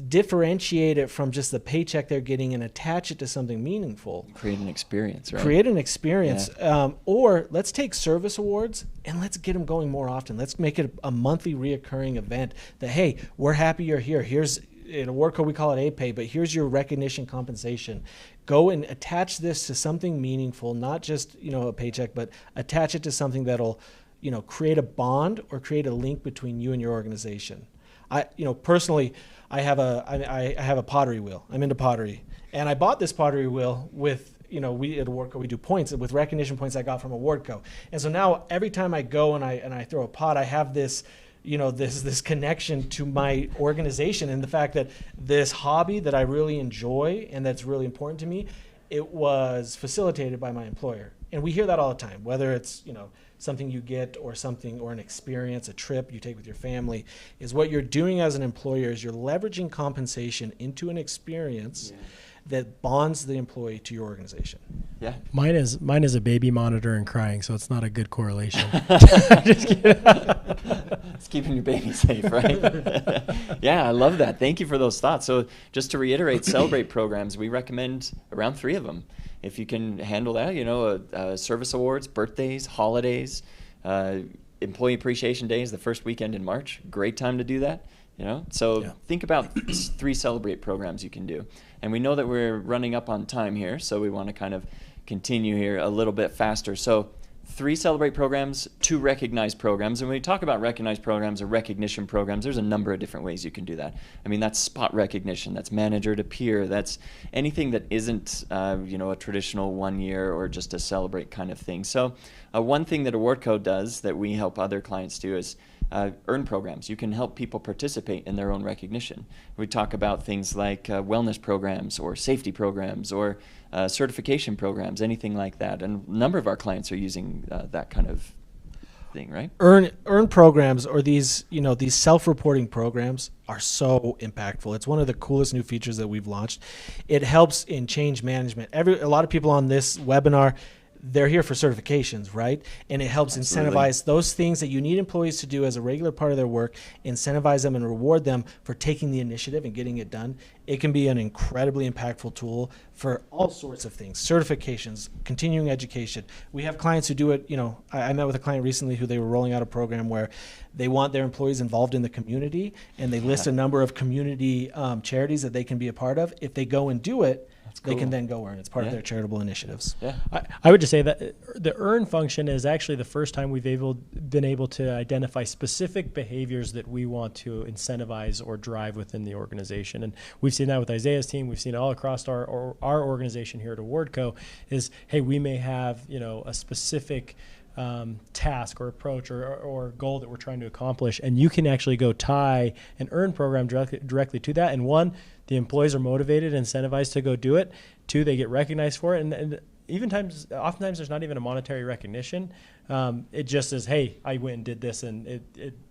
[SPEAKER 2] Differentiate it from just the paycheck they're getting and attach it to something meaningful.
[SPEAKER 1] Create an experience, right?
[SPEAKER 2] Create an experience. Yeah. Or let's take service awards and let's get them going more often. Let's make it a monthly reoccurring event that, hey, we're happy you're here. Here's, in Awardco we call it A-Pay, but here's your recognition compensation. Go and attach this to something meaningful, not just, a paycheck, but attach it to something that'll, create a bond or create a link between you and your organization. Personally, I have a pottery wheel. I'm into pottery, and I bought this pottery wheel with, we at Awardco we do points with recognition points I got from Awardco, and so now every time I go and I throw a pot, I have this, this connection to my organization, and the fact that this hobby that I really enjoy and that's really important to me, it was facilitated by my employer. And we hear that all the time, whether it's, something you get or an experience, a trip you take with your family, is what you're doing as an employer is you're leveraging compensation into an experience that bonds the employee to your organization.
[SPEAKER 1] Yeah.
[SPEAKER 3] Mine is a baby monitor and crying, so it's not a good correlation.
[SPEAKER 1] Just kidding. It's keeping your baby safe, right? Yeah, I love that. Thank you for those thoughts. So just to reiterate, Celebrate programs, we recommend around 3 of them. If you can handle that, service awards, birthdays, holidays, employee appreciation days, the first weekend in March, great time to do that. So think about 3 Celebrate programs you can do. And we know that we're running up on time here, so we want to kind of continue here a little bit faster. So 3 Celebrate programs, 2 Recognize programs. And when we talk about Recognize programs or recognition programs, there's a number of different ways you can do that. I mean, that's spot recognition, that's manager to peer, that's anything that isn't a traditional 1 year or just a Celebrate kind of thing. So one thing that Awardco does that we help other clients do is earn programs. You can help people participate in their own recognition. We talk about things like wellness programs or safety programs or certification programs, anything like that. And a number of our clients are using that kind of thing, right?
[SPEAKER 2] Earn programs, or these self-reporting programs, are so impactful. It's one of the coolest new features that we've launched. It helps in change management. A lot of people on this webinar, they're here for certifications, right? And it helps incentivize those things that you need employees to do as a regular part of their work, incentivize them and reward them for taking the initiative and getting it done. It can be an incredibly impactful tool for all sorts of things, certifications, continuing education. We have clients who do it. I met with a client recently who they were rolling out a program where they want their employees involved in the community, and they list a number of community charities that they can be a part of. If they go and do it, they can then go earn. It's part of their charitable initiatives.
[SPEAKER 1] Yeah.
[SPEAKER 3] I would just say that the earn function is actually the first time we've been able to identify specific behaviors that we want to incentivize or drive within the organization. And we've seen that with Isaiah's team. We've seen it all across our organization here at Awardco is, hey, we may have, a specific task or approach or goal that we're trying to accomplish, and you can actually go tie an earn program directly to that. And 1, the employees are motivated and incentivized to go do it. 2, they get recognized for it. And oftentimes there's not even a monetary recognition. It just says, hey, I went and did this, and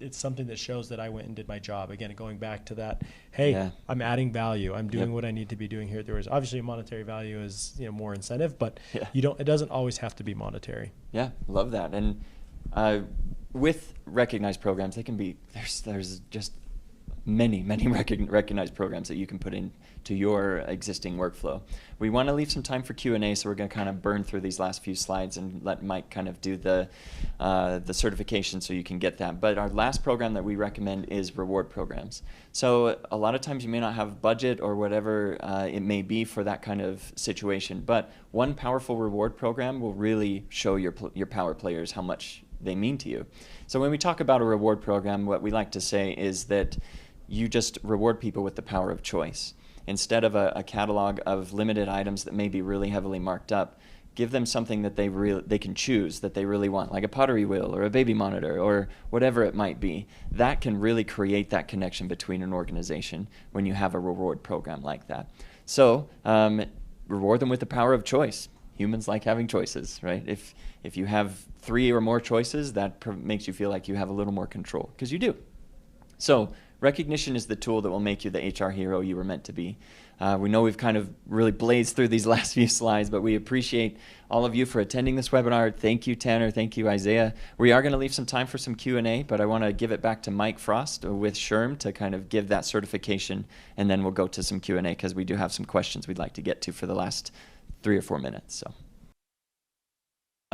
[SPEAKER 3] it's something that shows that I went and did my job. Again, going back to that, hey, I'm adding value. I'm doing what I need to be doing here. There is obviously monetary value is more incentive, but it doesn't always have to be monetary. Yeah,
[SPEAKER 1] love that. And with recognized programs, they can be there's just many recognized programs that you can put into your existing workflow. We want to leave some time for Q&A, so we're going to kind of burn through these last few slides and let Mike kind of do the certification so you can get that. But our last program that we recommend is reward programs. So a lot of times you may not have budget or whatever it may be for that kind of situation, but one powerful reward program will really show your power players how much they mean to you. So when we talk about a reward program, what we like to say is that you just reward people with the power of choice. Instead of a catalog of limited items that may be really heavily marked up, give them something that they can choose that they really want, like a pottery wheel or a baby monitor or whatever it might be. That can really create that connection between an organization when you have a reward program like that. So reward them with the power of choice. Humans like having choices, right? If you have 3 or more choices, that makes you feel like you have a little more control, because you do. So recognition is the tool that will make you the HR hero you were meant to be. We know we've kind of really blazed through these last few slides, but we appreciate all of you for attending this webinar. Thank you, Tanner. Thank you, Isaiah. We are going to leave some time for some Q&A, but I want to give it back to Mike Frost with SHRM to kind of give that certification, and then we'll go to some Q&A because we do have some questions we'd like to get to for the last 3 or 4 minutes. So.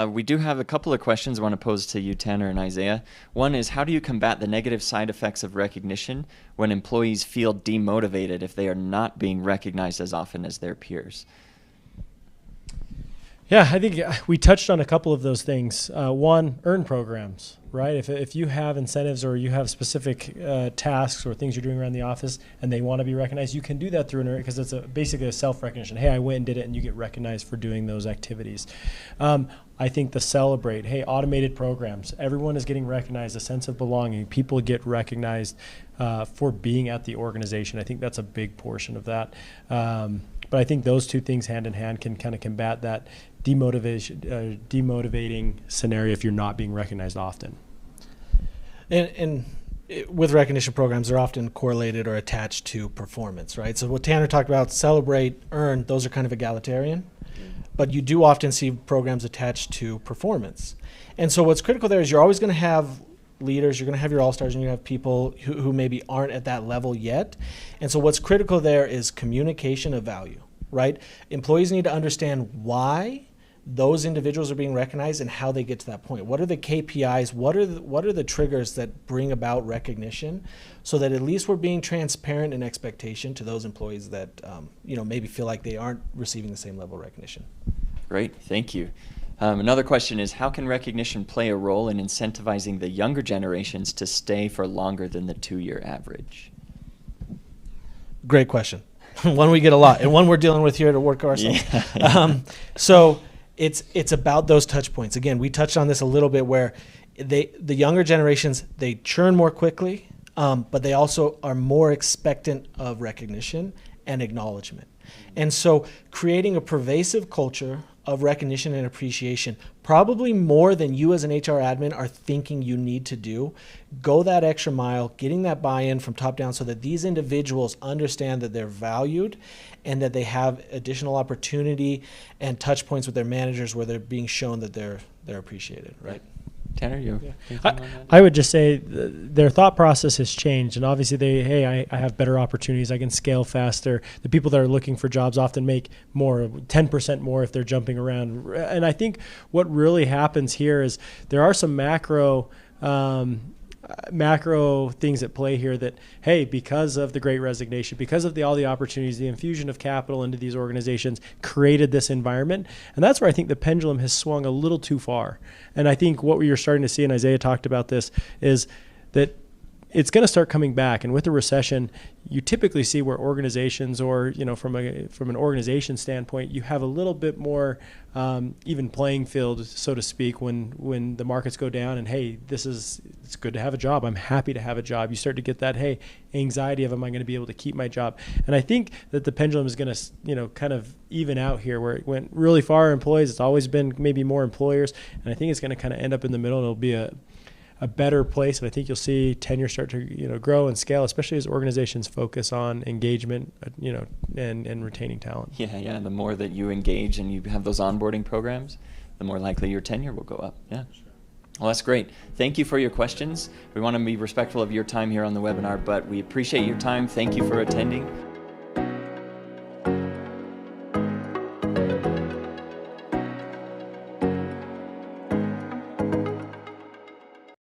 [SPEAKER 1] We do have a couple of questions I want to pose to you, Tanner and Isaiah. One is, how do you combat the negative side effects of recognition when employees feel demotivated if they are not being recognized as often as their peers?
[SPEAKER 3] Yeah, I think we touched on a couple of those things. One, earn programs, right? If you have incentives or you have specific tasks or things you're doing around the office and they want to be recognized, you can do that through an earn, because it's basically a self-recognition. Hey, I went and did it, and you get recognized for doing those activities. I think the celebrate, hey, automated programs. Everyone is getting recognized, a sense of belonging. People get recognized for being at the organization. I think that's a big portion of that. But I think those two things hand in hand can kind of combat that demotivating scenario if you're not being recognized often.
[SPEAKER 2] And with recognition programs, they're often correlated or attached to performance, right? So what Tanner talked about, celebrate, earn, those are kind of egalitarian. But you do often see programs attached to performance. And so what's critical there is you're always going to have leaders, you're going to have your all-stars, and you have people who maybe aren't at that level yet. And so what's critical there is communication of value, right? Employees need to understand why those individuals are being recognized and how they get to that point. What are the KPIs? What are the triggers that bring about recognition, so that at least we're being transparent in expectation to those employees that maybe feel like they aren't receiving the same level of recognition.
[SPEAKER 1] Great, thank you. Another question is, how can recognition play a role in incentivizing the younger generations to stay for longer than the 2-year average?
[SPEAKER 2] Great question. One we get a lot, and one we're dealing with here at Awardco ourselves.
[SPEAKER 1] Yeah.
[SPEAKER 2] So it's about those touch points. Again, we touched on this a little bit, where the younger generations, they churn more quickly, but they also are more expectant of recognition and acknowledgement. And so creating a pervasive culture of recognition and appreciation, probably more than you as an HR admin are thinking you need to do. Go that extra mile, getting that buy-in from top down, so that these individuals understand that they're valued and that they have additional opportunity and touch points with their managers where they're being shown that they're appreciated, right?
[SPEAKER 1] Tanner, you?
[SPEAKER 3] Yeah. I would just say their thought process has changed, and obviously I have better opportunities. I can scale faster. The people that are looking for jobs often make more, 10% more if they're jumping around. And I think what really happens here is there are some macro things at play here that, hey, because of the Great Resignation, because of all the opportunities, the infusion of capital into these organizations created this environment. And that's where I think the pendulum has swung a little too far. And I think what you're starting to see, and Isaiah talked about this, is that it's going to start coming back. And with the recession, you typically see where organizations, or from an organization standpoint, you have a little bit more even playing field, so to speak, when the markets go down. And hey, it's good to have a job. I'm happy to have a job. You start to get that anxiety of, am I going to be able to keep my job? And I think that the pendulum is going to kind of even out here, where it went really far employees. It's always been maybe more employers, and I think it's going to kind of end up in the middle, and it'll be a better place. And I think you'll see tenure start to grow and scale, especially as organizations focus on engagement, and retaining talent.
[SPEAKER 1] Yeah. The more that you engage and you have those onboarding programs, the more likely your tenure will go up. Yeah. Well, that's great. Thank you for your questions. We want to be respectful of your time here on the webinar, but we appreciate your time. Thank you for attending.